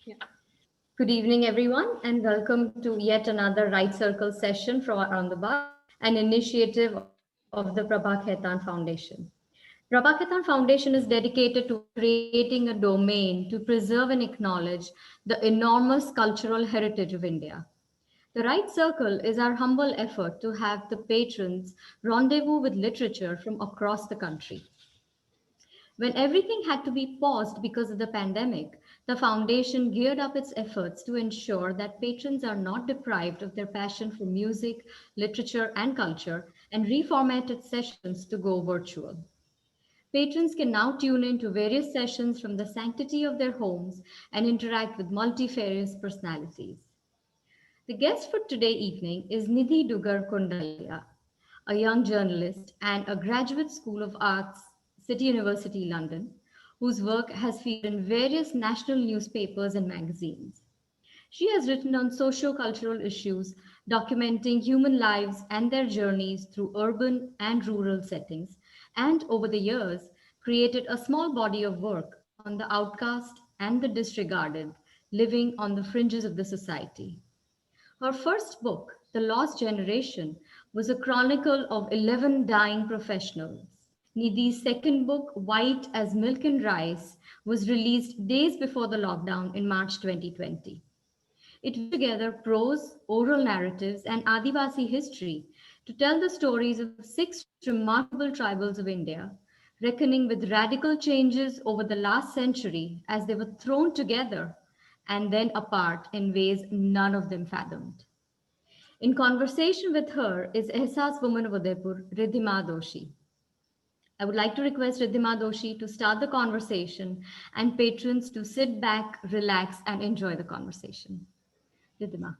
Yeah. Good evening, everyone, and welcome to yet another Right Circle session from Ahmedabad, an initiative of the Prabha Khaitan Foundation. Prabha Khaitan Foundation is dedicated to creating a domain to preserve and acknowledge the enormous cultural heritage of India. The Right Circle is our humble effort to have the patrons rendezvous with literature from across the country. When everything had to be paused because of the pandemic, the foundation geared up its efforts to ensure that patrons are not deprived of their passion for music, literature, and culture and reformatted sessions to go virtual. Patrons can now tune in to various sessions from the sanctity of their homes and interact with multifarious personalities. The guest for today evening is Nidhi Dugar Kundalia, a young journalist and a graduate School of Arts, City University, London, whose work has featured in various national newspapers and magazines. She has written on socio-cultural issues, documenting human lives and their journeys through urban and rural settings, and over the years, created a small body of work on the outcast and the disregarded, living on the fringes of the society. Her first book, The Lost Generation, was a chronicle of 11 dying professionals. Nidhi's second book, White as Milk and Rice, was released days before the lockdown in March 2020. It weaves together prose, oral narratives, and Adivasi history to tell the stories of six remarkable tribals of India, reckoning with radical changes over the last century as they were thrown together and then apart in ways none of them fathomed. In conversation with her is Ehsas woman of Udaipur, Riddhima Doshi. I would like to request Riddhima Doshi to start the conversation and patrons to sit back, relax, and enjoy the conversation. Riddhima.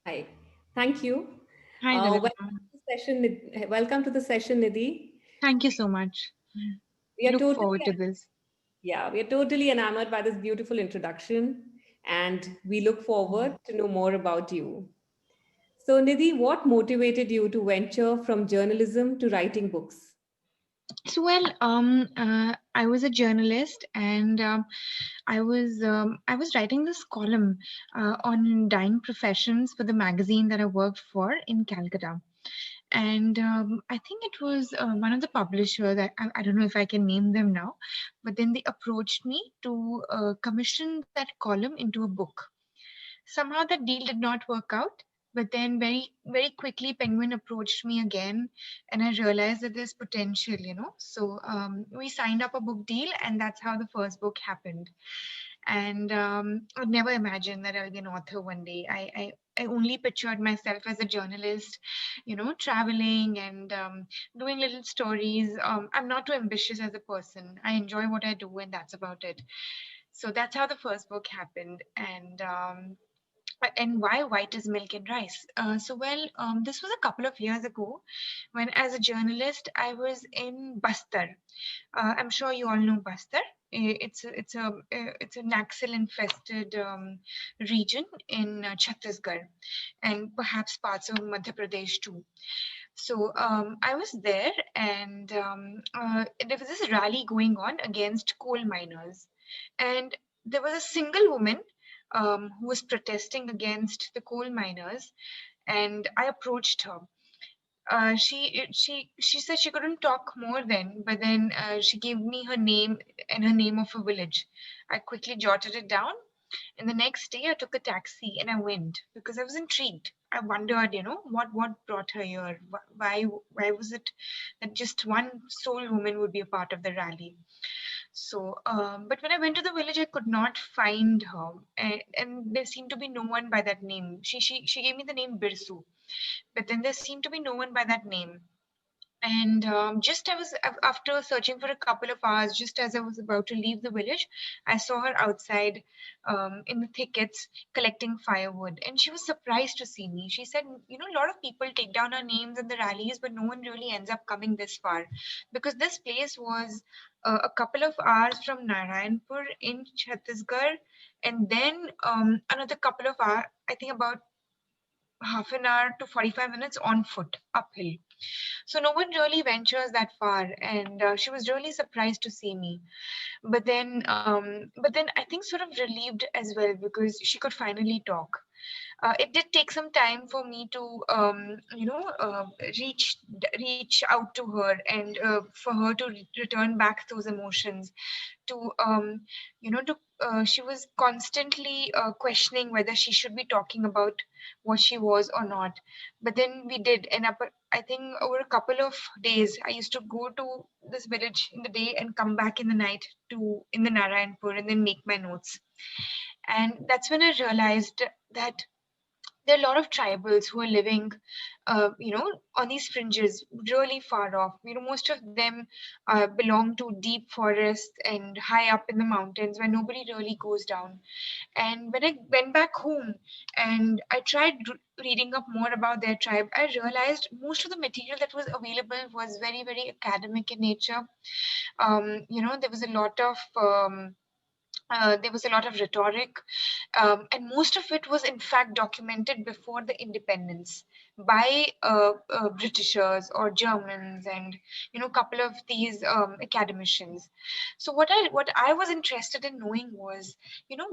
Hi, thank you. Hi, Welcome to the session, Nidhi. thank you so much. We are Look totally, forward to this. yeah, we are totally enamored by this beautiful introduction, and we look forward to know more about you. So, Nidhi, what motivated you to venture from journalism to writing books? I was a journalist, and I was writing this column on dying professions for the magazine that I worked for in Calcutta. And I think it was one of the publishers. I don't know if I can name them now, but then they approached me to commission that column into a book. Somehow that deal did not work out, but then very quickly Penguin approached me again, and I realized that there's potential, so we signed up a book deal, and that's how the first book happened. And I'd never imagined that I'll be an author one day. I only pictured myself as a journalist, traveling and doing little stories. I'm not too ambitious as a person. I enjoy what I do, and that's about it. So that's how the first book happened. And why white is milk and rice? This was a couple of years ago when, as a journalist, I was in Bastar. I'm sure you all know Bastar. It's a Naxal infested region in Chhattisgarh and perhaps parts of Madhya Pradesh too. So I was there, and there was this rally going on against coal miners, and there was a single woman who was protesting against the coal miners, and I approached her. She said she couldn't talk more then, but then she gave me her name and her name of a village. I quickly jotted it down, and the next day I took a taxi and I went because I was intrigued. I wondered, what brought her here? Why was it that just one sole woman would be a part of the rally? So, but when I went to the village, I could not find her, and there seemed to be no one by that name. She gave me the name Birsu, but then there seemed to be no one by that name. And after searching for a couple of hours, just as I was about to leave the village, I saw her outside in the thickets collecting firewood. And she was surprised to see me. She said, a lot of people take down our names in the rallies, but no one really ends up coming this far. Because this place was a couple of hours from Narayanpur in Chhattisgarh. And then another couple of hours, I think about half an hour to 45 minutes on foot uphill. So no one really ventures that far, and she was really surprised to see me. But then I think sort of relieved as well because she could finally talk. It did take some time for me to reach out to her, and for her to return back those emotions to to she was constantly questioning whether she should be talking about what she was or not. But then we did, and I think over a couple of days I used to go to this village in the day and come back in the night to in the Narayanpur and then make my notes. And that's when I realized that there are a lot of tribals who are living on these fringes really far off. Most of them belong to deep forests and high up in the mountains where nobody really goes down. And when I went back home and I tried reading up more about their tribe, I realized most of the material that was available was very, very academic in nature. There was a lot of rhetoric, and most of it was in fact documented before the independence by Britishers or Germans, and a couple of these academicians. So what I was interested in knowing was,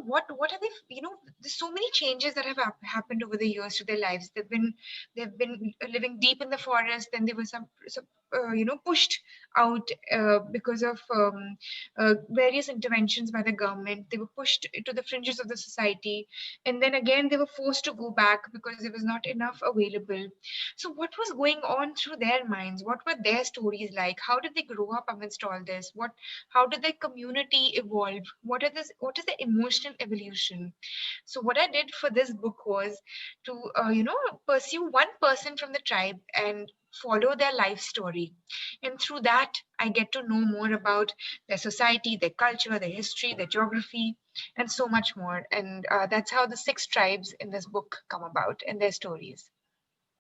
what are they? There's so many changes that have happened over the years to their lives. They've been living deep in the forest, then they were some pushed out because of various interventions by the government. They were pushed to the fringes of the society, and then again they were forced to go back because there was not enough available. So, what was going on through their minds? What were their stories like? How did they grow up amidst all this? How did their community evolve? What is the emotional evolution? So, what I did for this book was to, pursue one person from the tribe and follow their life story. And through that, I get to know more about their society, their culture, their history, their geography, and so much more. And that's how the six tribes in this book come about and their stories.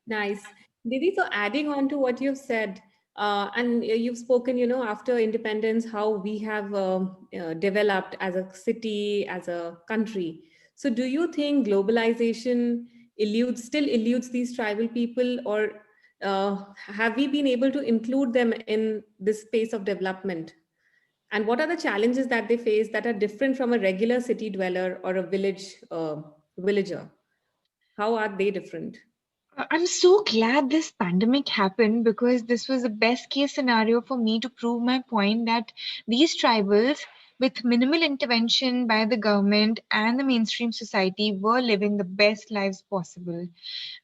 Nice. Nidhi, so adding on to what you've said, and you've spoken, after independence, how we have developed as a city, as a country. So do you think globalization still eludes these tribal people, or have we been able to include them in this space of development? And what are the challenges that they face that are different from a regular city dweller or a villager? How are they different? I'm so glad this pandemic happened because this was the best case scenario for me to prove my point that these tribals, with minimal intervention by the government and the mainstream society, were living the best lives possible.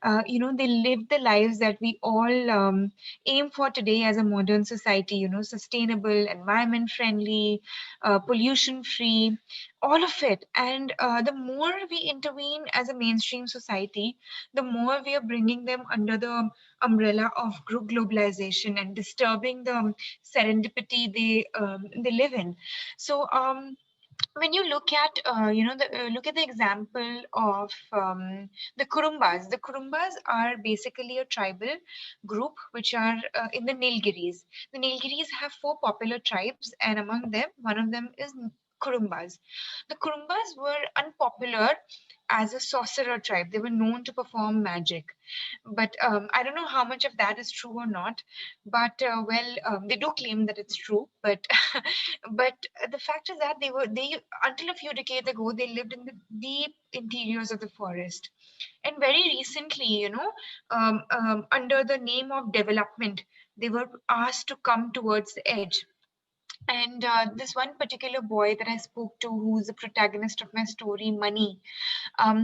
They lived the lives that we all aim for today as a modern society, sustainable, environment friendly, pollution free, all of it. And the more we intervene as a mainstream society, the more we are bringing them under the umbrella of globalization and disturbing the serendipity they live in. So, when you look at look at the example of the Kurumbas are basically a tribal group which are in the Nilgiris. The Nilgiris have four popular tribes, and among them one of them is Kurumbas. The Kurumbas were unpopular as a sorcerer tribe. They were known to perform magic, but I don't know how much of that is true or not. But they do claim that it's true. But but the fact is that they until a few decades ago they lived in the deep interiors of the forest, and very recently, under the name of development, they were asked to come towards the edge. And this one particular boy that I spoke to, who's the protagonist of my story, Money,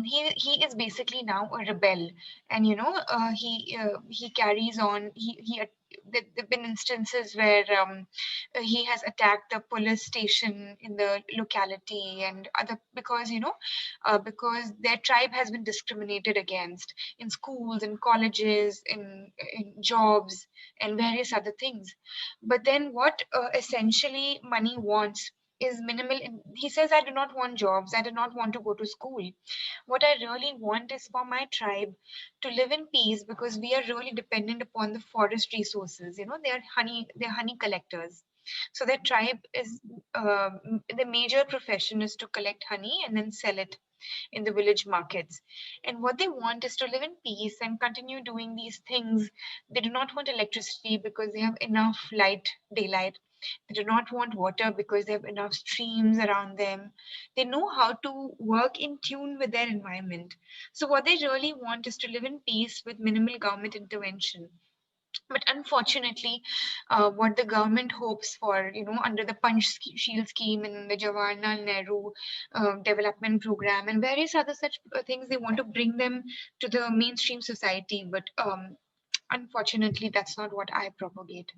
he is basically now a rebel, and he carries on. There've been instances where he has attacked the police station in the locality and other, because because their tribe has been discriminated against in schools, in colleges, in jobs, and various other things. But then what essentially Money wants is minimal. He says, I do not want jobs, I do not want to go to school. What I really want is for my tribe to live in peace, because we are really dependent upon the forest resources. They're honey collectors. So their tribe is the major profession is to collect honey and then sell it in the village markets. And what they want is to live in peace and continue doing these things. They do not want electricity because they have enough daylight. They do not want water because they have enough streams around them. They know how to work in tune with their environment. So, what they really want is to live in peace with minimal government intervention. But unfortunately, what the government hopes for, under the Shield scheme and the Jawaharlal Nehru development program and various other such things, they want to bring them to the mainstream society. But unfortunately, that's not what I propagate.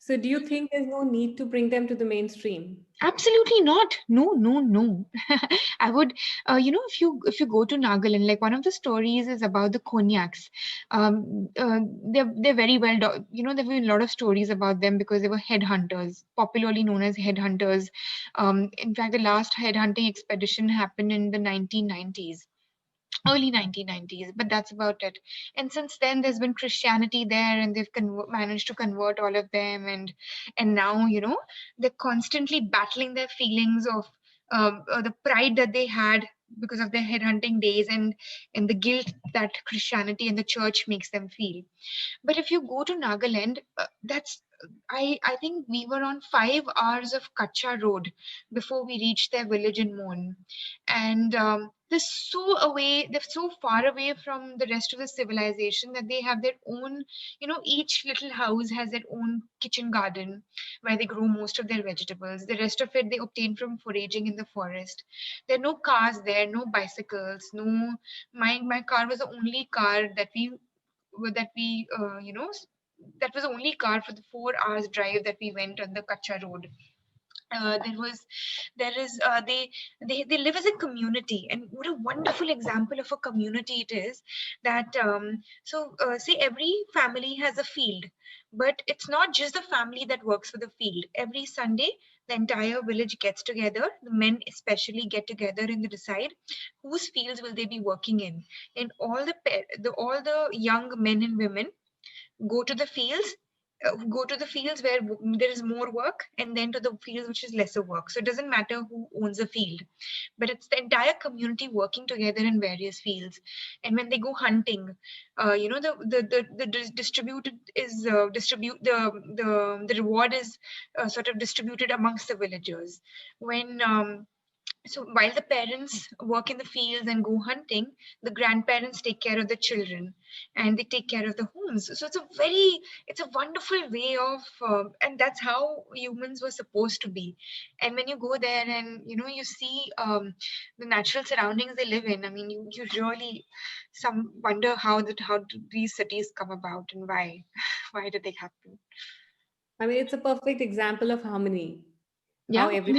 So do you think there's no need to bring them to the mainstream? Absolutely not. No, no, no. I would, if you go to Nagaland, like one of the stories is about the cognacs. They're very well, there've been a lot of stories about them because they were headhunters, popularly known as headhunters. In fact, the last headhunting expedition happened in the 1990s, early 1990s, but that's about it. And since then there's been Christianity there, and they've managed to convert all of them, and now they're constantly battling their feelings of the pride that they had because of their headhunting days, and the guilt that Christianity and the church makes them feel. But if you go to Nagaland, that's I think we were on 5 hours of Kacha road before we reached their village in Mon, and they're so far away from the rest of the civilization that they have their own, each little house has their own kitchen garden where they grow most of their vegetables. The rest of it they obtain from foraging in the forest. There are no cars there, no bicycles, no. My car was the only car that was the only car for the 4 hours drive that we went on the Kacha road. There was there is they live as a community, and what a wonderful example of a community it is. That say every family has a field, but it's not just the family that works for the field. Every Sunday the entire village gets together, the men especially get together and they decide whose fields will they be working in. And all the young men and women go to the fields where there is more work, and then to the fields which is lesser work. So it doesn't matter who owns a field, but it's the entire community working together in various fields. And when they go hunting, distributed is distribute the reward is sort of distributed amongst the villagers. When So while the parents work in the fields and go hunting, the grandparents take care of the children, and they take care of the homes. So it's a wonderful way of, and that's how humans were supposed to be. And when you go there and you see the natural surroundings they live in, I mean, you really some wonder how did these cities come about, and why why did they happen? I mean, it's a perfect example of harmony. How Yeah. every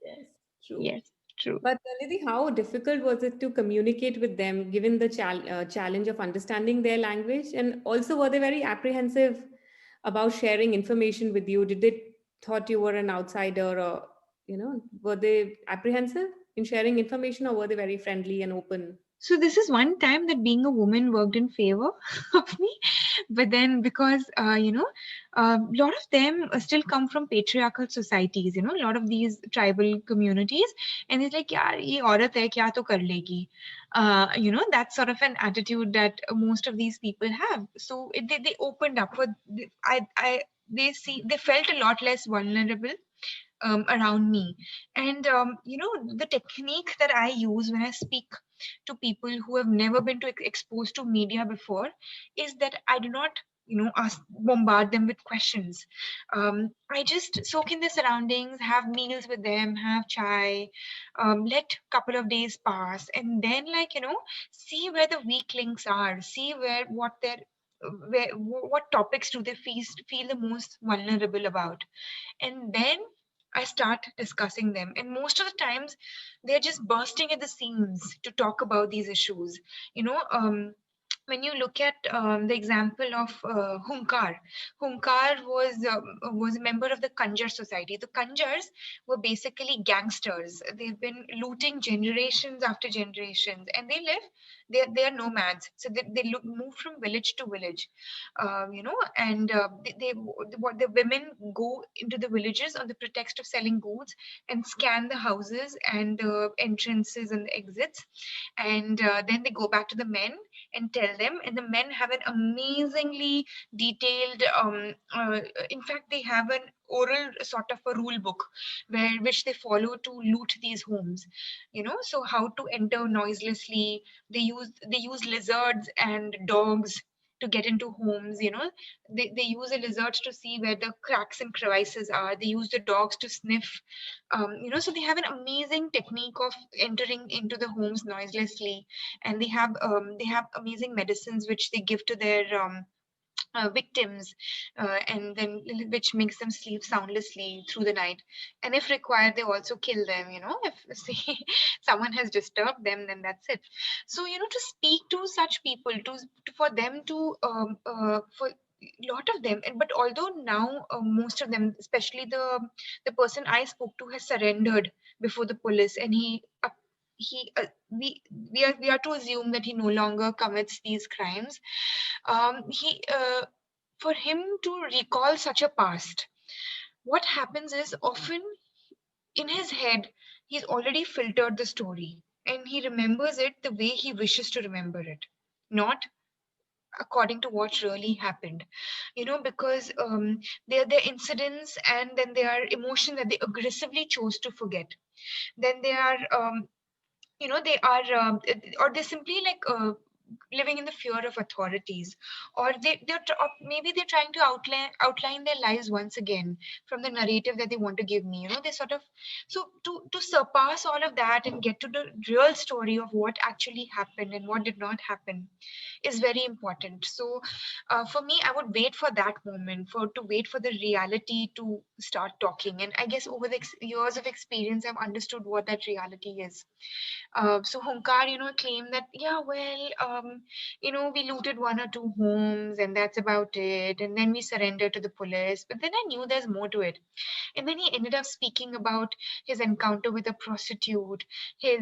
Yes, true. Yes, true. But Nidhi, how difficult was it to communicate with them, given the challenge of understanding their language? And also, were they very apprehensive about sharing information with you? Did they thought you were an outsider, or were they apprehensive in sharing information, or were they very friendly and open? So this is one time that being a woman worked in favor of me, but then because a lot of them still come from patriarchal societies. A lot of these tribal communities, and it's like, yaar, ye aurat hai, kya to kar legi. That's sort of an attitude that most of these people have. So they opened up. They felt a lot less vulnerable around me. And the technique that I use when I speak to people who have never been exposed to media before is that I do not bombard them with questions. I just soak in the surroundings, have meals with them, have chai, let couple of days pass, and then see where the weak links are, see what topics do they feel the most vulnerable about, and then I start discussing them. And most of the times, they're just bursting at the seams to talk about these issues. When you look at the example of Hunkar was a member of the Kanjar society. The Kanjars were basically gangsters. They've been looting generations after generations, and they live They are nomads, so they move from village to village, and what the women go into the villages on the pretext of selling goods and scan the houses and the entrances and the exits, and then they go back to the men and tell them, and the men have an amazingly detailed, in fact they have an oral sort of a rule book which they follow to loot these homes, so how to enter noiselessly. They use lizards and dogs to get into homes. They use the lizards to see where the cracks and crevices are. They use the dogs to sniff. So they have an amazing technique of entering into the homes noiselessly, and they have amazing medicines which they give to their victims, and then which makes them sleep soundlessly through the night. And if required, they also kill them. If say, someone has disturbed them, then that's it. So to speak to such people, for them to for lot of them, but although now most of them, especially the person I spoke to, has surrendered before the police, and he we are to assume that he no longer commits these crimes. He For him to recall such a past, what happens is often in his head he's already filtered the story, and he remembers it the way he wishes to remember it, not according to what really happened. Because they're incidents, and then they are emotions that they aggressively chose to forget. Then they are they are or they simply like living in the fear of authorities, or or maybe they're trying to outline their lives once again from the narrative that they want to give me. They sort of, so to surpass all of that and get to the real story of what actually happened and what did not happen is very important. So for me, I would wait for that moment, to wait for the reality to start talking. And I guess over the years of experience, I've understood what that reality is. So Hunkar, claimed that, yeah, well, we looted one or two homes and that's about it. And then we surrendered to the police. But then I knew there's more to it. And then he ended up speaking about his encounter with a prostitute. He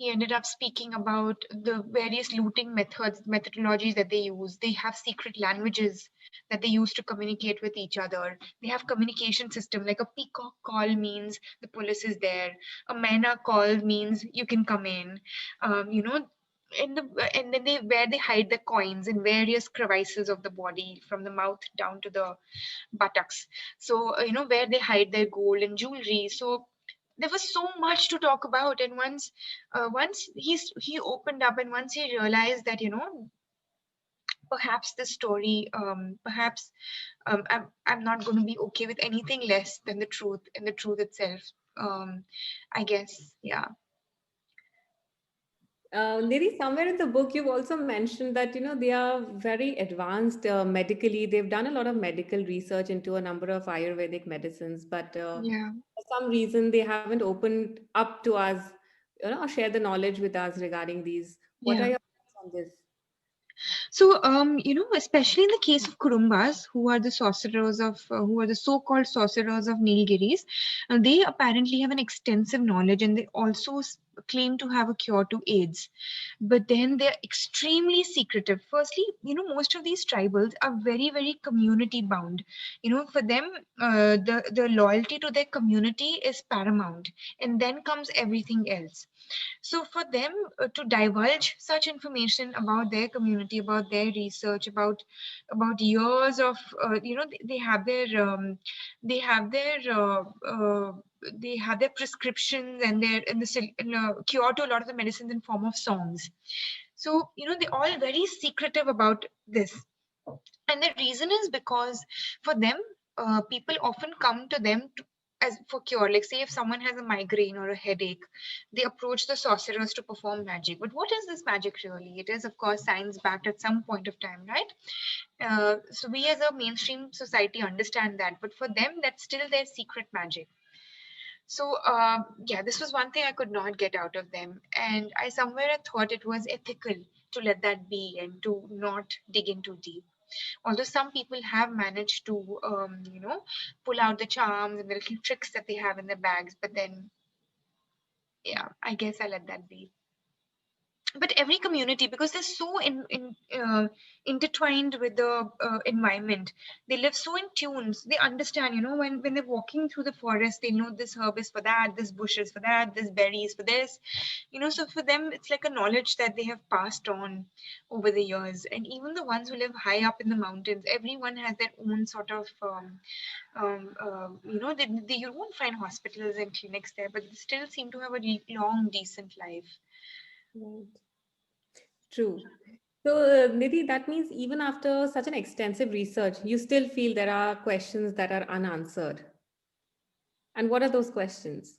ended up speaking about the various looting methodologies that they use. They have secret languages that they use to communicate with each other. They have communication system, like a peacock call means the police is there. A mana call means you can come in. In the and then where they hide the coins in various crevices of the body, from the mouth down to the buttocks. So where they hide their gold and jewelry. So there was so much to talk about. And once he opened up, and once he realized that perhaps the story, perhaps I'm not going to be okay with anything less than the truth and the truth itself. I guess, yeah. Nidhi, somewhere in the book, you've also mentioned that, they are very advanced medically. They've done a lot of medical research into a number of Ayurvedic medicines, but Yeah. for some reason, they haven't opened up to us, or share the knowledge with us regarding these. What are Yeah. your thoughts on this? So, especially in the case of Kurumbas, who are the so-called sorcerers of Nilgiris, they apparently have an extensive knowledge, and they also claim to have a cure to AIDS. But then they're extremely secretive. Firstly, most of these tribals are very, very community bound. For them, the loyalty to their community is paramount, and then comes everything else. So for them to divulge such information about their community, about their research, about years of, they have their they have their they have their prescriptions, and their cure to a lot of the medicines in form of songs. So they're all very secretive about this, and the reason is because for them, people often come to them as for cure. Like, say if someone has a migraine or a headache, they approach the sorcerers to perform magic. But what is this magic really? It is, of course, science backed at some point of time, right? So we as a mainstream society understand that, but for them, that's still their secret magic. So yeah, this was one thing I could not get out of them, and I somewhere thought it was ethical to let that be and to not dig in too deep. Although some people have managed to, pull out the charms and the little tricks that they have in their bags, but then, yeah, I guess I let that be. but every community, because they're so intertwined with the environment, they live so in tunes, they understand, when they're walking through the forest, they know this herb is for that, this bush is for that, this berry is for this, so for them it's like a knowledge that they have passed on over the years. And even the ones who live high up in the mountains, everyone has their own sort of you won't find hospitals and clinics there, but they still seem to have a long decent life. Right. True. So, Nidhi, that means even after such an extensive research, you still feel there are questions that are unanswered. And what are those questions?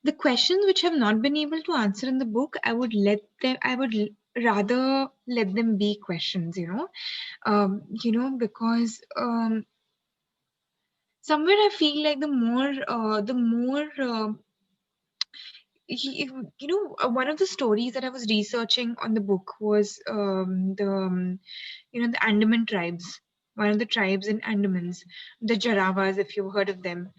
The questions which have not been able to answer in the book, I would rather let them be questions, because somewhere I feel like the more one of the stories that I was researching on the book was the Andaman tribes, one of the tribes in Andamans, the Jaravas, if you've heard of them.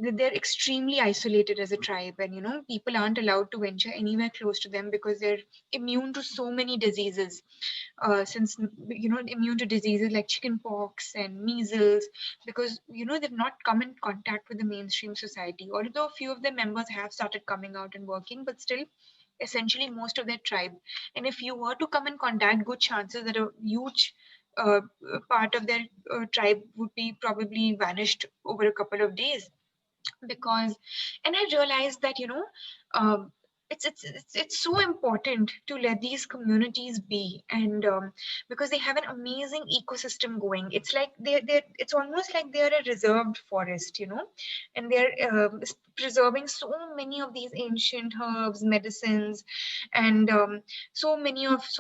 They're extremely isolated as a tribe, and people aren't allowed to venture anywhere close to them because they're immune to so many diseases. Since immune to diseases like chickenpox and measles, because they've not come in contact with the mainstream society. Although a few of their members have started coming out and working, but still essentially most of their tribe. And if you were to come in contact, good chances that a huge part of their tribe would be probably vanished over a couple of days. Because and I realized that um, it's so important to let these communities be. And because they have an amazing ecosystem going, it's like they're it's almost like they're a reserved forest, and they're preserving so many of these ancient herbs, medicines, and so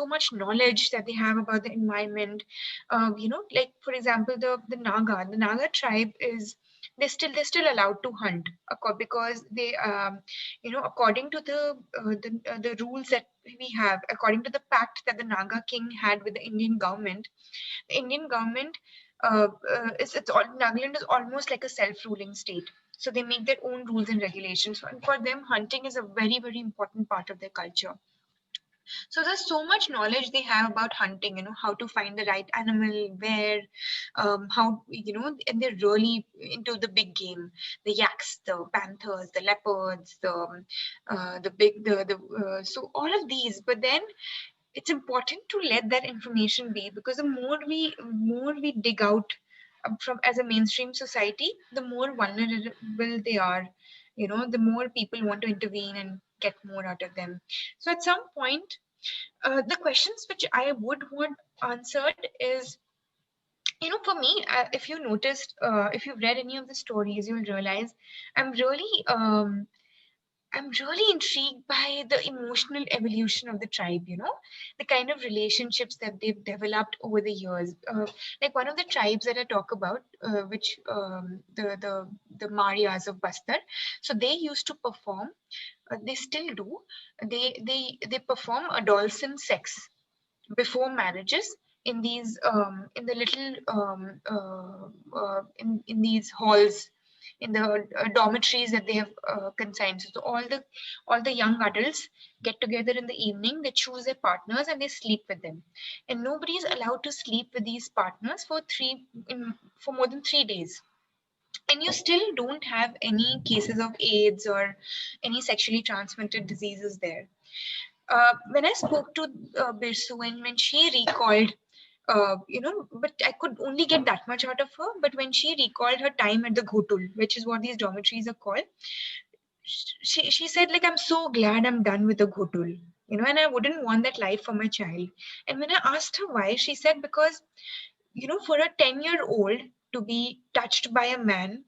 much knowledge that they have about the environment. Like for example, the Naga tribe is, they're still allowed to hunt, because they according to the rules that we have, according to the pact that the Naga king had with the Indian government. The Indian government it's all Nagaland is almost like a self-ruling state, so they make their own rules and regulations, and for them hunting is a very, very important part of their culture. So there's so much knowledge they have about hunting, how to find the right animal, where, how, and they're really into the big game, the yaks, the panthers, the leopards, the big, so all of these. But then it's important to let that information be, because the more we dig out from as a mainstream society, the more vulnerable they are. The more people want to intervene and get more out of them. So at some point, the questions which I would want answered is, for me, if you noticed, if you've read any of the stories, you'll realize I'm really, um, I'm really intrigued by the emotional evolution of the tribe, the kind of relationships that they've developed over the years. Like one of the tribes that I talk about, which the Marias of Bastar, so they used to perform, they still do, they perform adolescent sex before marriages in these in the little in these halls, in the dormitories that they have consigned. So all the young adults get together in the evening, they choose their partners and they sleep with them, and nobody is allowed to sleep with these partners for more than 3 days. And you still don't have any cases of AIDS or any sexually transmitted diseases there. When I spoke to Birsu, when she recalled, but I could only get that much out of her. But when she recalled her time at the Ghotul, which is what these dormitories are called, she said, like, I'm so glad I'm done with the Ghotul, and I wouldn't want that life for my child. And when I asked her why, she said, because, for a 10-year-old to be touched by a man,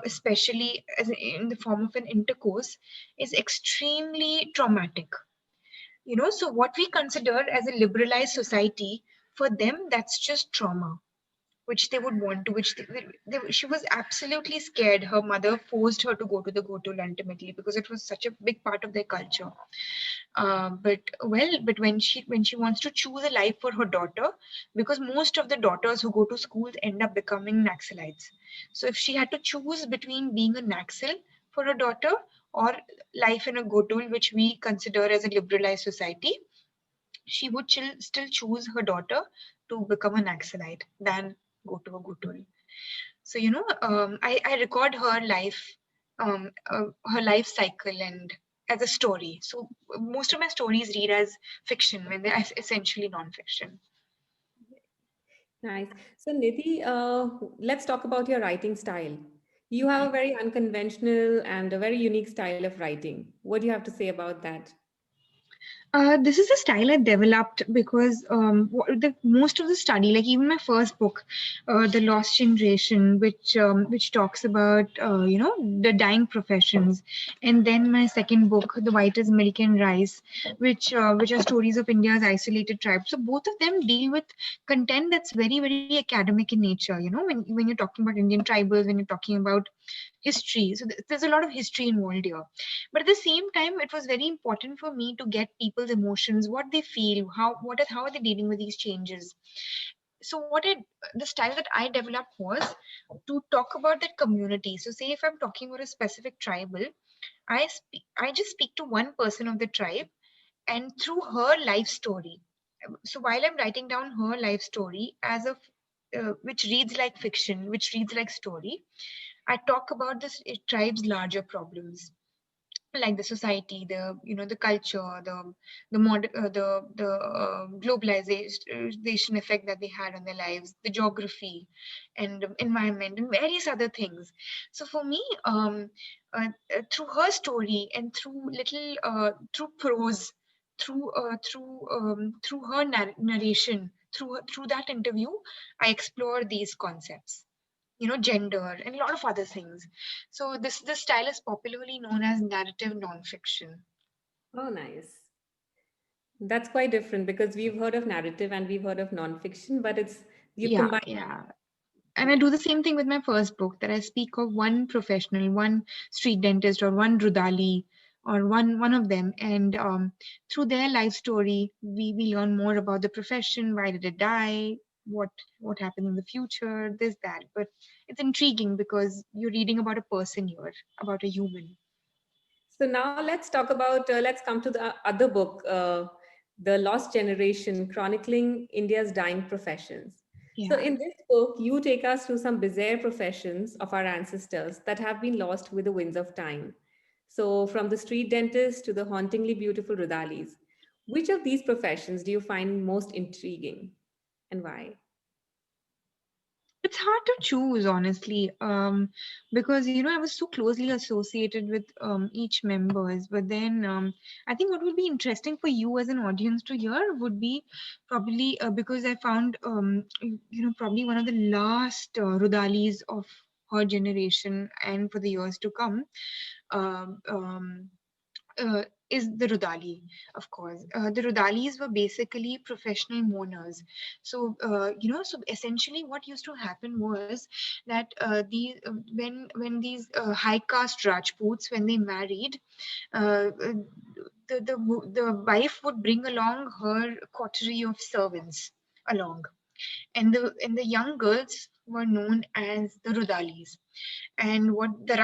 especially in the form of an intercourse, is extremely traumatic. So what we consider as a liberalized society, for them that's just trauma, which they would want to, which she was absolutely scared. Her mother forced her to go to the Gotul ultimately, because it was such a big part of their culture. But when she wants to choose a life for her daughter, because most of the daughters who go to schools end up becoming Naxalites. So if she had to choose between being a Naxal for her daughter or life in a Gotul, which we consider as a liberalized society, she would still choose her daughter to become a Naxalite than go to a Gotul. So I record her life cycle and as a story. So most of my stories read as fiction when they're essentially non-fiction. Nice. So, Nidhi, let's talk about your writing style. You have a very unconventional and a very unique style of writing. What do you have to say about that? This is a style I developed because most of the study, like even my first book, The Lost Generation, which talks about the dying professions, and then my second book, The White is American Rice, which are stories of India's isolated tribes. So both of them deal with content that's very academic in nature. When you're talking about Indian tribals, when you're talking about history, so there's a lot of history involved here. But at the same time, it was very important for me to get people's emotions, what they feel, how are they dealing with these changes. So the style that I developed was to talk about that community. So say if I'm talking about a specific tribal, I just speak to one person of the tribe, and through her life story. So while I'm writing down her life story as of which reads like fiction, which reads like story, I talk about this tribe's larger problems, like the society, the culture, the globalization effect that they had on their lives, the geography, and environment, and various other things. So for me, through her story and through prose, through her narration, through that interview, I explore these concepts, gender, and a lot of other things. So this style is popularly known as narrative nonfiction. Oh, nice. That's quite different because we've heard of narrative and we've heard of nonfiction, but it's you've Yeah, combined. yeah. And I do the same thing with my first book, that I speak of one professional, one street dentist, or one Rudali, or one of them, and through their life story, we learn more about the profession. Why did it die? What happened in the future? This that. But it's intriguing because you're reading about a person here, about a human. So now let's come to the other book, The Lost Generation, chronicling India's dying professions. So Yeah. in this book, you take us through some bizarre professions of our ancestors that have been lost with the winds of time. So from the street dentist to the hauntingly beautiful Rudalis, which of these professions do you find most intriguing and why? It's hard to choose, honestly, because I was so closely associated with each members. But then I think what would be interesting for you as an audience to hear would be probably because I found probably one of the last Rudalis of her generation and for the years to come. Um, um, is the Rudali, of course. The Rudalis were basically professional mourners. So essentially, what used to happen was that when these high caste Rajputs, when they married, uh, the wife would bring along her coterie of servants along, and the young girls were known as the Rudalis, and what the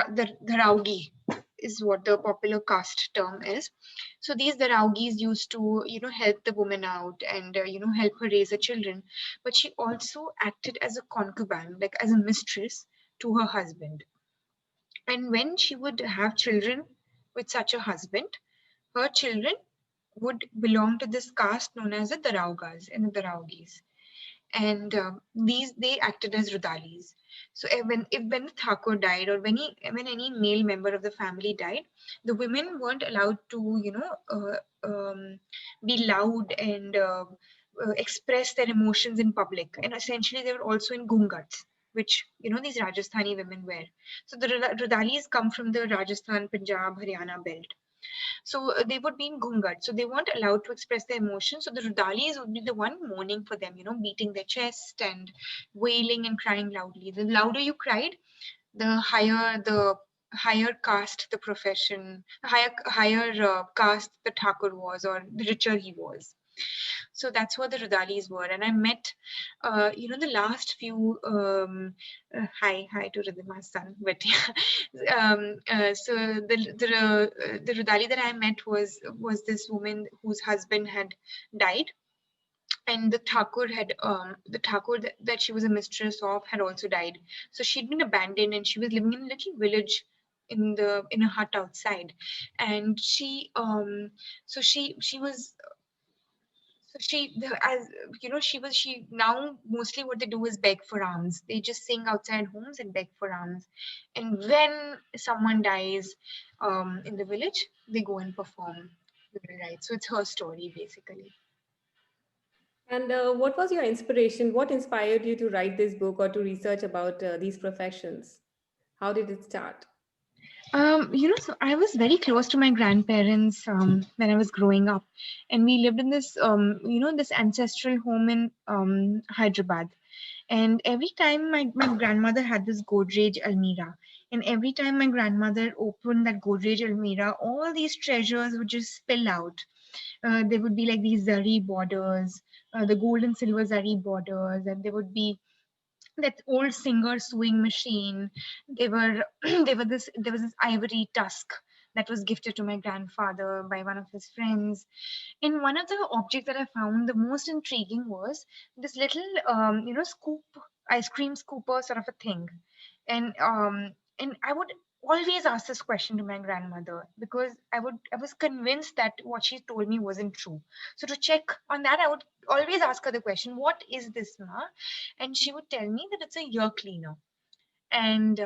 Raugi is what the popular caste term is. So these Daraugis used to help the woman out and help her raise her children, but she also acted as a concubine, like as a mistress to her husband. And when she would have children with such a husband, her children would belong to this caste known as the Daraugas and the Daraugis, and these they acted as Rudalis. So when the Thakur died, or when any male member of the family died, the women weren't allowed to be loud and express their emotions in public, and essentially they were also in gungats, which these Rajasthani women wear. So the Rudalis come from the Rajasthan, Punjab, Haryana belt. So they would be in gungat. So they weren't allowed to express their emotions. So the Rudalis would be the one mourning for them, beating their chest and wailing and crying loudly. The louder you cried, the higher caste the profession, higher caste the Thakur was, or the richer he was. So that's what the Rudalis were. And I met, the last few, hi to Ridhima's son, but yeah. So the Rudali that I met was this woman whose husband had died, and the Thakur that she was a mistress of had also died. So she'd been abandoned, and she was living in a little village in a hut outside. And she was so she the, as you know she now mostly what they do is beg for alms. They just sing outside homes and beg for alms. And when someone dies in the village, they go and perform burial rites. So it's her story basically. And what was your inspiration? What inspired you to write this book or to research about these professions? How did it start? So I was very close to my grandparents when I was growing up, and we lived in this, this ancestral home in Hyderabad. And every time my grandmother had this Godrej Almira, and every time my grandmother opened that Godrej Almira, all these treasures would just spill out. There would be like these zari borders, the gold and silver zari borders, and there would be that old Singer sewing machine. They were there was this ivory tusk that was gifted to my grandfather by one of his friends. And one of the objects that I found the most intriguing was this little scoop, ice cream scooper sort of a thing. And I would always ask this question to my grandmother because I was convinced that what she told me wasn't true. So to check on that, I would always ask her the question, what is this, ma? And she would tell me that it's a ear cleaner. And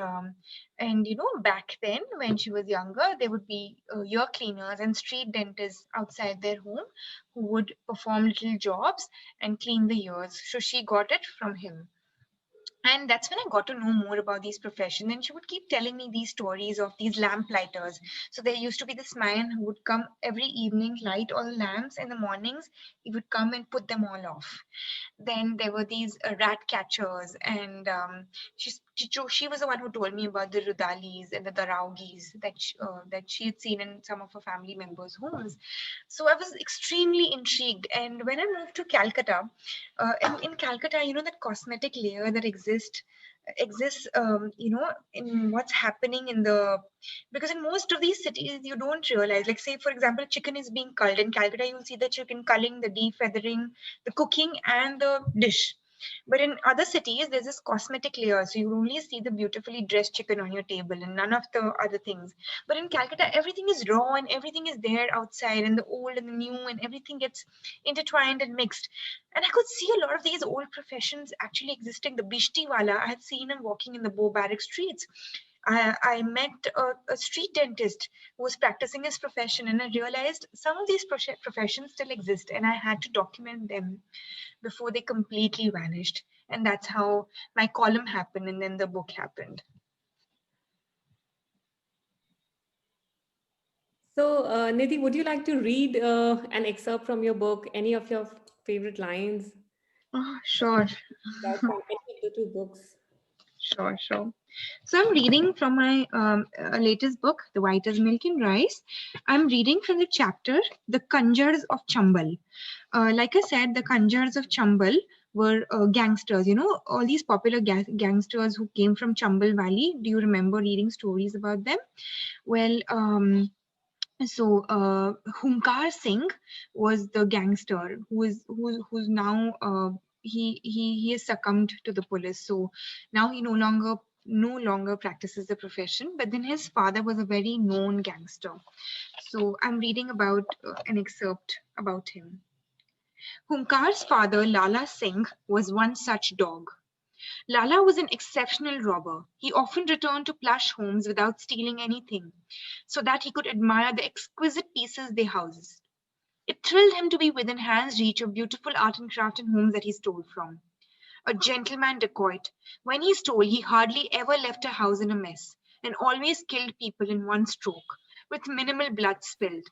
back then when she was younger, there would be ear cleaners and street dentists outside their home who would perform little jobs and clean the ears. So she got it from him. And that's when I got to know more about these professions. And she would keep telling me these stories of these lamp lighters. So there used to be this man who would come every evening, light all the lamps. In the mornings he would come and put them all off. Then there were these rat catchers, and she was the one who told me about the Rudalis and the Daraugis that she had seen in some of her family members' homes. So I was extremely intrigued. And when I moved to Calcutta, in Calcutta, that cosmetic layer that exists in what's happening in the because in most of these cities you don't realize, like say for example chicken is being culled in Calcutta, you'll see the chicken culling, the defeathering, the cooking and the dish. But in other cities there's this cosmetic layer, so you only see the beautifully dressed chicken on your table and none of the other things. But in Calcutta everything is raw and everything is there outside, and the old and the new, and everything gets intertwined and mixed. And I could see a lot of these old professions actually existing. The bishti wala, I had seen him walking in the Bow Barrack streets. I met a street dentist who was practicing his profession, and I realized some of these professions still exist, and I had to document them before they completely vanished. And that's how my column happened, and then the book happened. So, Nidhi, would you like to read an excerpt from your book, any of your favorite lines Oh, sure, from any of the two books? sure. So I'm reading from my latest book, The White as Milk and Rice. I'm reading from the chapter, The Kanjars of Chambal. Like I said, the Kanjars of Chambal were gangsters, all these popular gangsters who came from Chambal Valley. Do you remember reading stories about them? Well, Hunkar Singh was the gangster who's now he has succumbed to the police. So now he no longer practices the profession. But then his father was a very known gangster. So I'm reading about an excerpt about him. Hunkar's father, Lala Singh, was one such dog. Lala was an exceptional robber. He often returned to plush homes without stealing anything, so that he could admire the exquisite pieces they housed. It thrilled him to be within hand's reach of beautiful art and craft in homes that he stole from. A gentleman dacoit, when he stole, he hardly ever left a house in a mess, and always killed people in one stroke, with minimal blood spilled.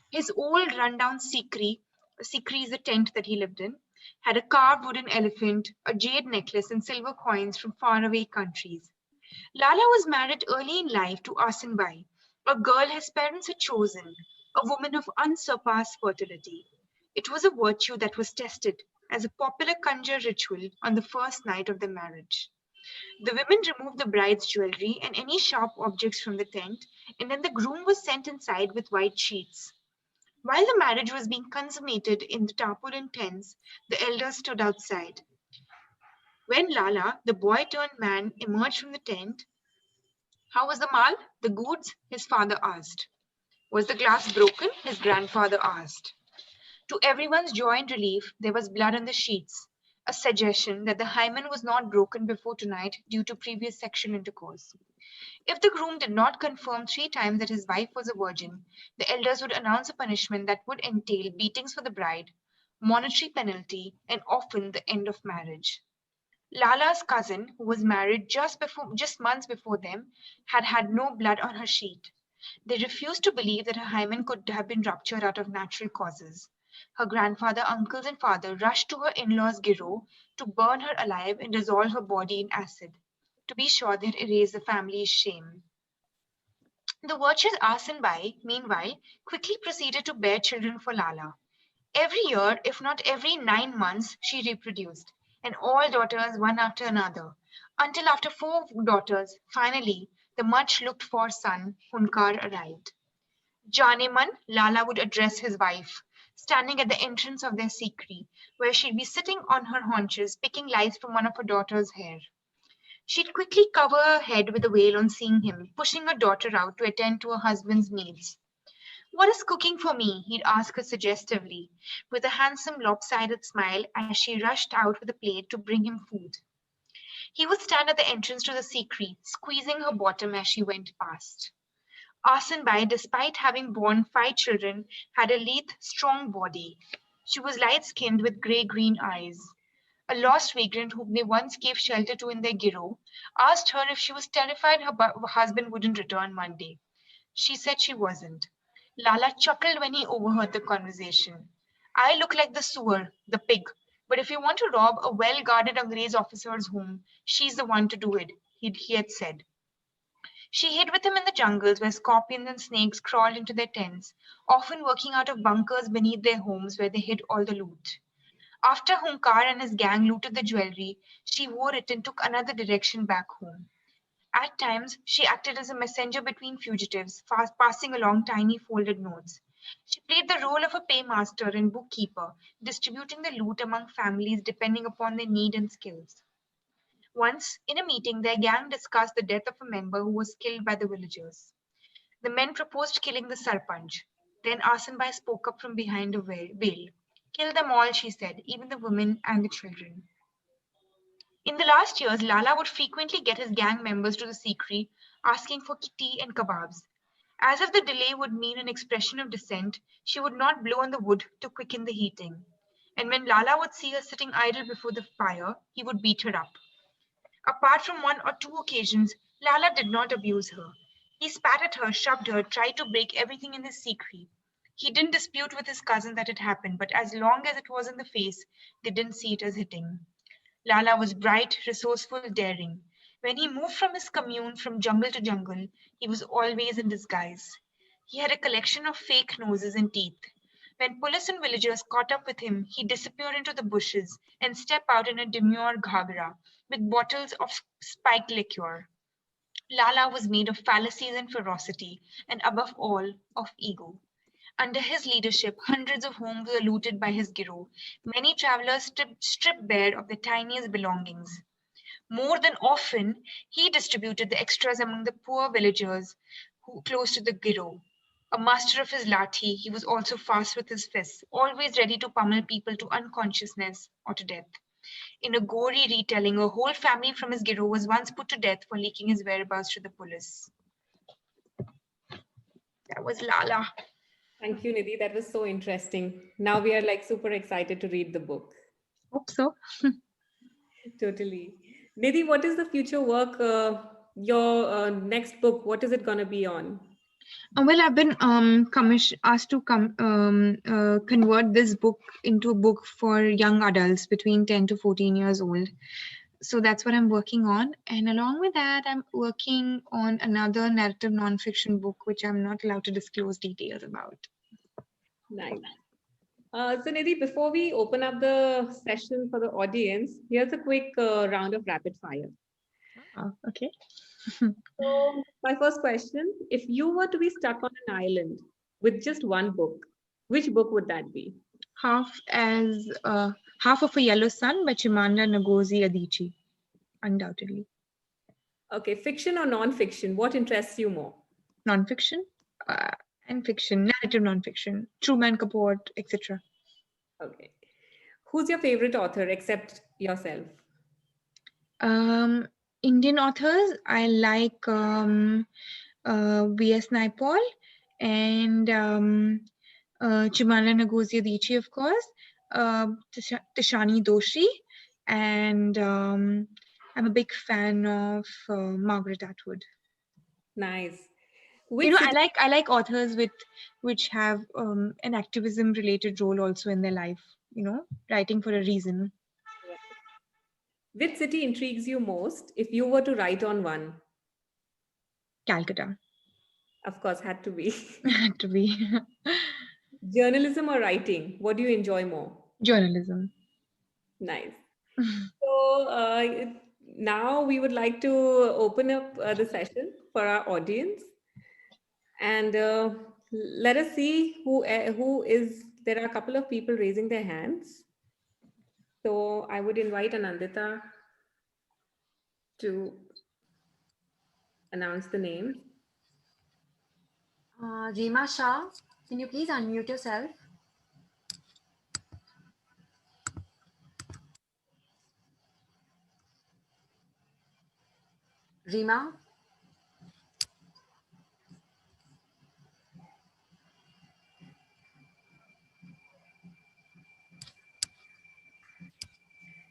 His old rundown sikri is the tent that he lived in, had a carved wooden elephant, a jade necklace, and silver coins from faraway countries. Lala was married early in life to Asan Bai, a girl his parents had chosen, a woman of unsurpassed fertility. It was a virtue that was tested as a popular conjure ritual on the first night of the marriage. The women removed the bride's jewelry and any sharp objects from the tent, and then the groom was sent inside with white sheets. While the marriage was being consummated in the tarpaulin tents, the elders stood outside. When Lala, the boy turned man, emerged from the tent, "How was the mal? The goods?" his father asked. "Was the glass broken?" his grandfather asked. To everyone's joy and relief, there was blood on the sheets, a suggestion that the hymen was not broken before tonight due to previous sexual intercourse. If the groom did not confirm 3 times that his wife was a virgin, the elders would announce a punishment that would entail beatings for the bride, monetary penalty, and often the end of marriage. Lala's cousin, who was married just months before them, had had no blood on her sheet. They refused to believe that her hymen could have been ruptured out of natural causes. Her grandfather, uncles, and father rushed to her in-laws' giro to burn her alive and dissolve her body in acid. To be sure, they had erased the family's shame. The virtuous Asenbai, meanwhile, quickly proceeded to bear children for Lala. Every year, if not every 9 months, she reproduced, and all daughters one after another, until after 4 daughters, finally, the much looked for son, Hunkar, arrived. Janeman, Lala would address his wife, standing at the entrance of their sikri, where she'd be sitting on her haunches, picking lice from one of her daughter's hair. She'd quickly cover her head with a veil on seeing him, pushing her daughter out to attend to her husband's needs. "What is cooking for me?" he'd ask her suggestively, with a handsome lopsided smile as she rushed out with a plate to bring him food. He would stand at the entrance to the sikri, squeezing her bottom as she went past. Asenbai, despite having borne 5 children, had a lithe, strong body. She was light-skinned with grey-green eyes. A lost vagrant whom they once gave shelter to in their giro asked her if she was terrified her husband wouldn't return Monday. She said she wasn't. Lala chuckled when he overheard the conversation. "I look like the sewer, the pig, but if you want to rob a well-guarded Angrez officer's home, she's the one to do it," he had said. She hid with him in the jungles where scorpions and snakes crawled into their tents, often working out of bunkers beneath their homes where they hid all the loot. After Hunkar and his gang looted the jewelry, she wore it and took another direction back home. At times, she acted as a messenger between fugitives, passing along tiny folded notes. She played the role of a paymaster and bookkeeper, distributing the loot among families depending upon their need and skills. Once, in a meeting, their gang discussed the death of a member who was killed by the villagers. The men proposed killing the sarpanch. Then Asanbai spoke up from behind a veil. "Kill them all," she said, "even the women and the children." In the last years, Lala would frequently get his gang members to the Sikri, asking for tea and kebabs. As if the delay would mean an expression of dissent, she would not blow on the wood to quicken the heating. And when Lala would see her sitting idle before the fire, he would beat her up. Apart from 1 or 2 occasions, Lala did not abuse her. He spat at her, shoved her, tried to break everything in the Sikri. He didn't dispute with his cousin that it happened, but as long as it was in the face, they didn't see it as hitting. Lala was bright, resourceful, daring. When he moved from his commune from jungle to jungle, he was always in disguise. He had a collection of fake noses and teeth. When police and villagers caught up with him, he'd disappear into the bushes and step out in a demure ghagra with bottles of spiked liqueur. Lala was made of fallacies and ferocity, and above all, of ego. Under his leadership, hundreds of homes were looted by his giro. Many travelers stripped bare of their tiniest belongings. More than often, he distributed the extras among the poor villagers who close to the giro. A master of his lathi, he was also fast with his fists, always ready to pummel people to unconsciousness or to death. In a gory retelling, a whole family from his giro was once put to death for leaking his whereabouts to the police. That was Lala. Thank you, Nidhi. That was so interesting. Now we are like super excited to read the book. Hope so. Totally. Nidhi, what is the future work? Your next book, what is it going to be on? Well, I've been asked to convert this book into a book for young adults between 10 to 14 years old. So that's what I'm working on. And along with that, I'm working on another narrative nonfiction book, which I'm not allowed to disclose details about. Nice. So Nidhi, before we open up the session for the audience, here's a quick round of rapid fire. Okay. So my first question, if you were to be stuck on an island with just one book, which book would that be? Half as Half of a Yellow Sun by Chimamanda Ngozi Adichie, undoubtedly. Okay, fiction or non-fiction, what interests you more? Non-fiction uh, and fiction, narrative non-fiction, Truman Capote, etc. Okay. Who's your favorite author except yourself? Um, Indian authors, I like V.S. Naipaul and Chimala Ngozi Adichie, of course, Tishani Doshi, and I'm a big fan of Margaret Atwood. Nice. You Which know, city, I like authors with which have an activism related role also in their life. You know, writing for a reason. which city intrigues you most if you were to write on one? Calcutta Of course, had to be. had to be Journalism or writing? What do you enjoy more? journalism. Nice. So now we would like to open up the session for our audience, and let us see who is. There are a couple of people raising their hands. So I would invite Anandita to announce the name. Reema Shah, can you please unmute yourself? Reema?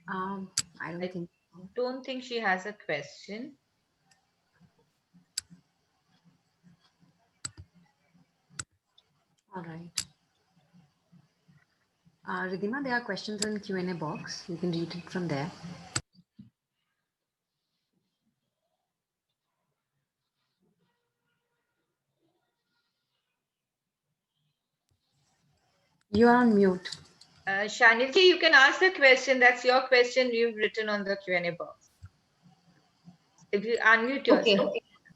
I don't I think so. don't think she has a question. All right. Ridhima, there are questions in Q&A box. You can read it from there. You are on mute. Shanidhi, you can ask the question. That's your question you've written on the Q&A box. If you unmute Okay. yourself.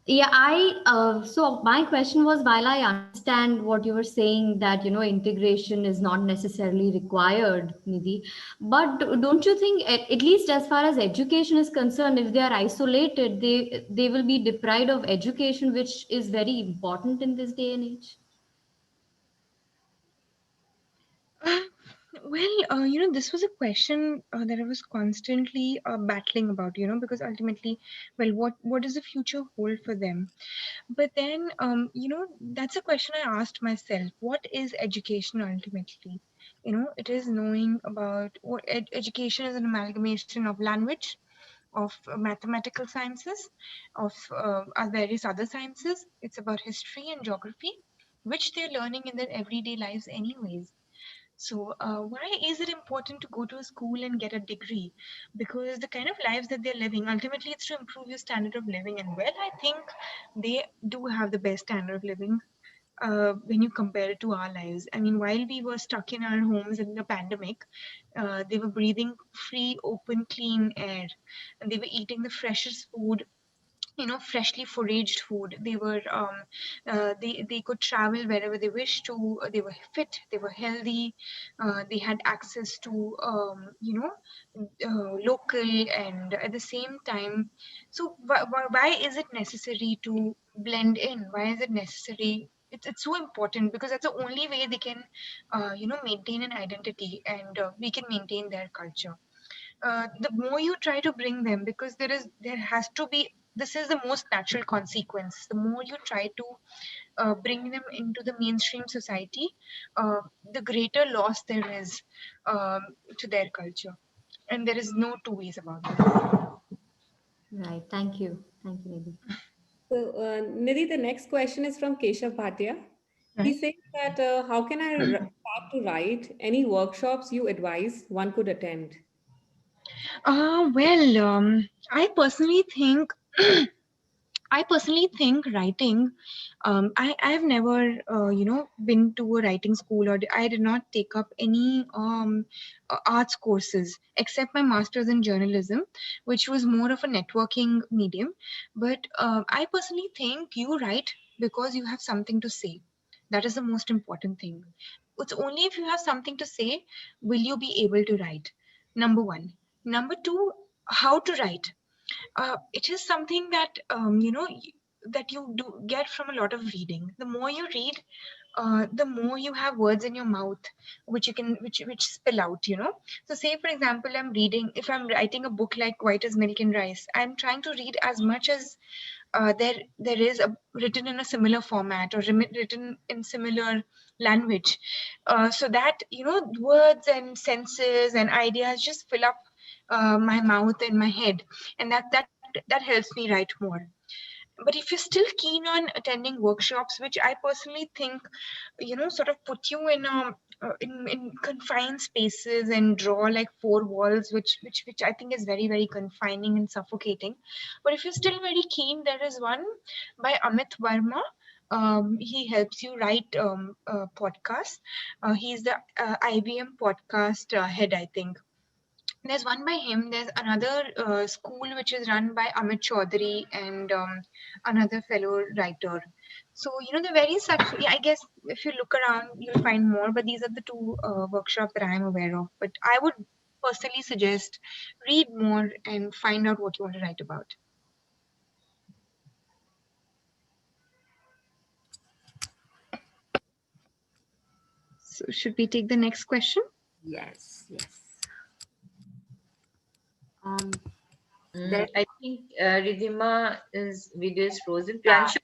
Yeah, so my question was, while I understand what you were saying, that, integration is not necessarily required, Nidhi, but don't you think, at least as far as education is concerned, if they are isolated, they will be deprived of education, which is very important in this day and age? Uh, this was a question that I was constantly battling about, because ultimately, well, what does the future hold for them? But then, that's a question I asked myself. What is education ultimately? It is knowing about what education is an amalgamation of language, of mathematical sciences, of various other sciences. It's about history and geography, which they're learning in their everyday lives, anyways. So, why is it important to go to a school and get a degree? Because the kind of lives that they're living, ultimately, it's to improve your standard of living. And well, I think they do have the best standard of living when you compare it to our lives. I mean, while we were stuck in our homes in the pandemic, they were breathing free, open, clean air, and they were eating the freshest food, freshly foraged food. They could travel wherever they wished to. They were fit, they were healthy, they had access to local, and at the same time, so why is it necessary to blend in? Why is it necessary? It's so important because that's the only way they can maintain an identity, and we can maintain their culture. The more you try to bring them, because there has to be, this is the most natural consequence. The more you try to bring them into the mainstream society, the greater loss there is to their culture, and there is no two ways about it. Right. Thank you. Thank you, Nidhi. So Nidhi, the next question is from Keshav Bhatia. He Right. says that how can I start to write? Any workshops you advise one could attend? I personally think I personally think writing, I have never, been to a writing school, or I did not take up any arts courses except my master's in journalism, which was more of a networking medium. But I personally think you write because you have something to say. That is the most important thing. It's only if you have something to say will you be able to write. Number one. Number two, how to write. It is something that that you do get from a lot of reading. The more you read, the more you have words in your mouth which you can which spill out, you know. So say for example, I'm reading, if I'm writing a book like White as Milk and Rice, I'm trying to read as much as there is written in a similar format, or written in similar language, so that words and senses and ideas just fill up my mouth and my head, and that helps me write more. But if you're still keen on attending workshops, which I personally think sort of put you in in confined spaces and draw like four walls, which I think is very, very confining and suffocating. But if you're still very keen, there is one by Amit Verma. He helps you write podcasts. He's the IBM podcast head, I think. There's one by him. There's another school which is run by Amit Chaudhary and another fellow writer. So, the very such, yeah, I guess if you look around, you'll find more, but these are the two workshops that I'm aware of. But I would personally suggest read more and find out what you want to write about. So, should we take the next question? Yes, yes. I think Ridhima's video is frozen. Priyanshu,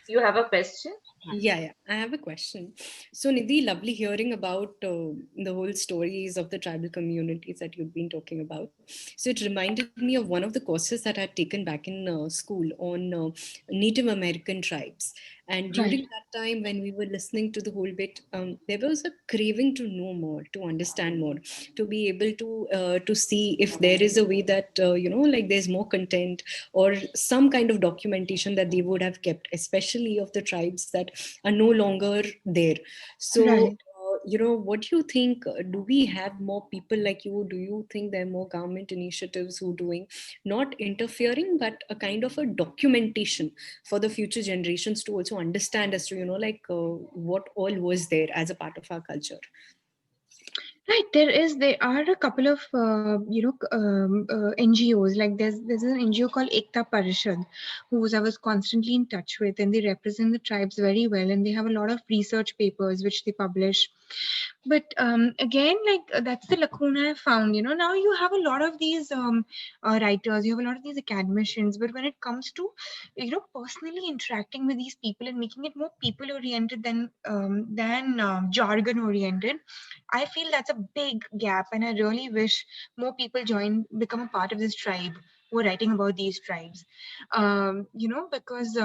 you have a question? Yeah, I have a question. So, Nidhi, lovely hearing about the whole stories of the tribal communities that you've been talking about. So, it reminded me of one of the courses that I'd taken back in school on Native American tribes. And during Right. that time, when we were listening to the whole bit, there was a craving to know more, to understand more, to be able to see if there is a way that like there's more content or some kind of documentation that they would have kept, especially of the tribes that are no longer there. So Right. what do you think? Do we have more people like you? Do you think there are more government initiatives who doing not interfering, but a kind of a documentation for the future generations to also understand as to what all was there as a part of our culture? Right, there are a couple of NGOs. Like there's an NGO called Ekta Parishad, whose I was constantly in touch with, and they represent the tribes very well, and they have a lot of research papers which they publish. But again, like that's the lacuna I found. Now you have a lot of these writers, you have a lot of these academicians, but when it comes to personally interacting with these people and making it more people oriented than jargon oriented, I feel that's a big gap, and I really wish more people become a part of this tribe who are writing about these tribes. Because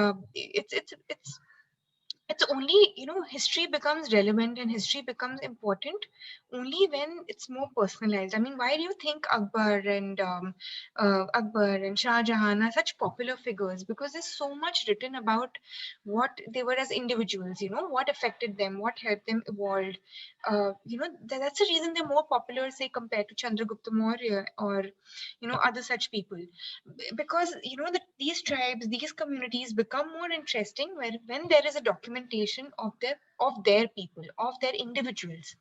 it's only, history becomes relevant and history becomes important only when it's more personalized. I mean, why do you think Akbar and Shah Jahan are such popular figures? Because there's so much written about what they were as individuals, what affected them, what helped them evolve. That's the reason they're more popular, say, compared to Chandragupta Maurya or other such people. Because these tribes, these communities become more interesting when there is a documentation of their people, of their individuals.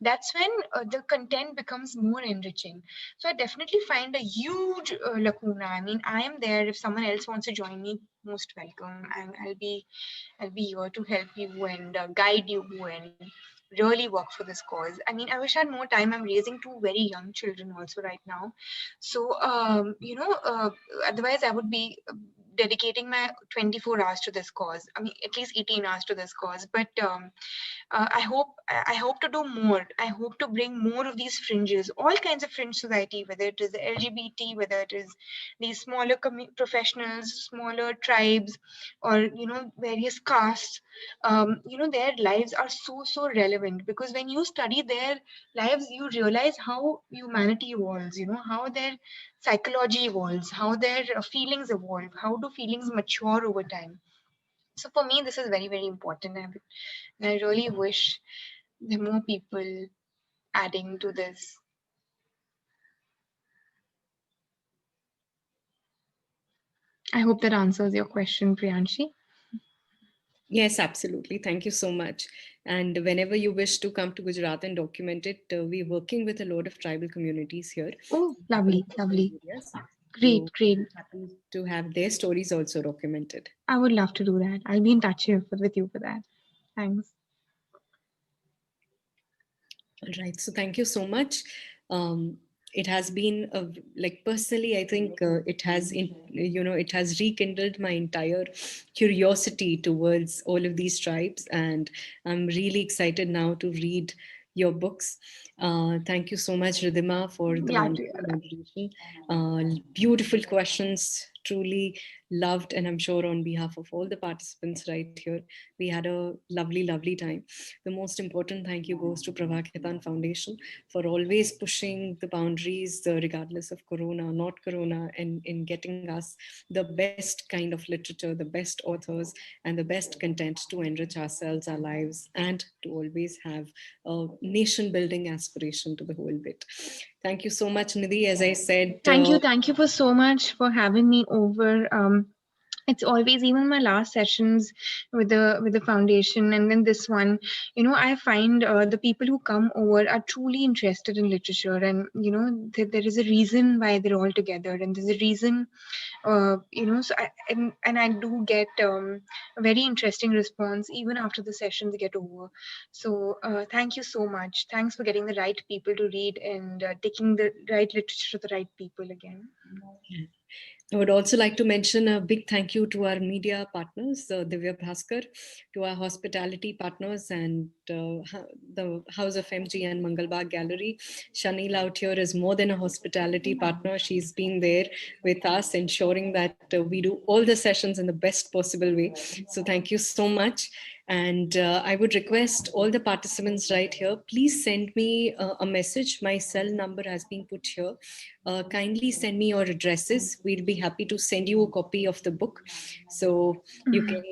That's when the content becomes more enriching. So I definitely find a huge lacuna. I mean, I am there. If someone else wants to join me, most welcome. I'll be here to help you and guide you and really work for this cause. I mean, I wish I had more time. I'm raising two very young children also right now. So, otherwise I would be dedicating my 24 hours to this cause. I mean, at least 18 hours to this cause. But I hope to do more. I hope to bring more of these fringes, all kinds of fringe society, whether it is the LGBT, whether it is these smaller professionals, smaller tribes, or various castes. Their lives are so relevant, because when you study their lives, you realize how humanity evolves. How their psychology evolves, how their feelings evolve, how do feelings mature over time. So for me, this is very, very important. And I really wish there are more people adding to this. I hope that answers your question, Priyanshi. Yes, absolutely. Thank you so much. And whenever you wish to come to Gujarat and document it, we're working with a lot of tribal communities here. Oh, lovely, lovely. Areas. Great, So great. happy to have their stories also documented. I would love to do that. I'll be in touch with you for that. Thanks. All right. So thank you so much. It has been like personally, I think it has rekindled my entire curiosity towards all of these tribes, and I'm really excited now to read your books. Thank you so much, Ridhima, for the Glad to wonderful hear that. moderation. Beautiful questions, truly loved, and I'm sure on behalf of all the participants right here, we had a lovely, lovely time. The most important thank you goes to Prabha Khetan Foundation for always pushing the boundaries, regardless of Corona, not Corona, and in getting us the best kind of literature, the best authors, and the best content to enrich ourselves, our lives, and to always have a nation building aspiration to the whole bit. Thank you so much, Nidhi. As I said, Thank you for so much for having me over. It's always, even my last sessions with the foundation, and then this one, I find the people who come over are truly interested in literature, and there is a reason why they're all together, and there's a reason, so and I do get a very interesting response even after the sessions get over. So thank you so much. Thanks for getting the right people to read, and taking the right literature to the right people again. I would also like to mention a big thank you to our media partners, Divya Bhaskar, to our hospitality partners, and the House of MG and Mangalbagh Gallery. Shanil out here is more than a hospitality partner. She's been there with us, ensuring that we do all the sessions in the best possible way. So thank you so much. And I would request all the participants right here, please send me a message. My cell number has been put here. Kindly send me your addresses. We'll be happy to send you a copy of the book. So you can,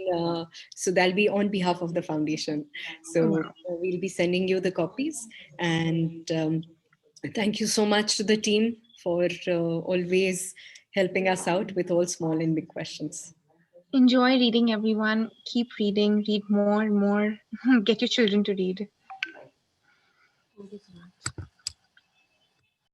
so that'll be on behalf of the foundation. So we'll be sending you the copies. And thank you so much to the team for always helping us out with all small and big questions. Enjoy reading, everyone. Keep reading, read more and more. Get your children to read. Thank you so much.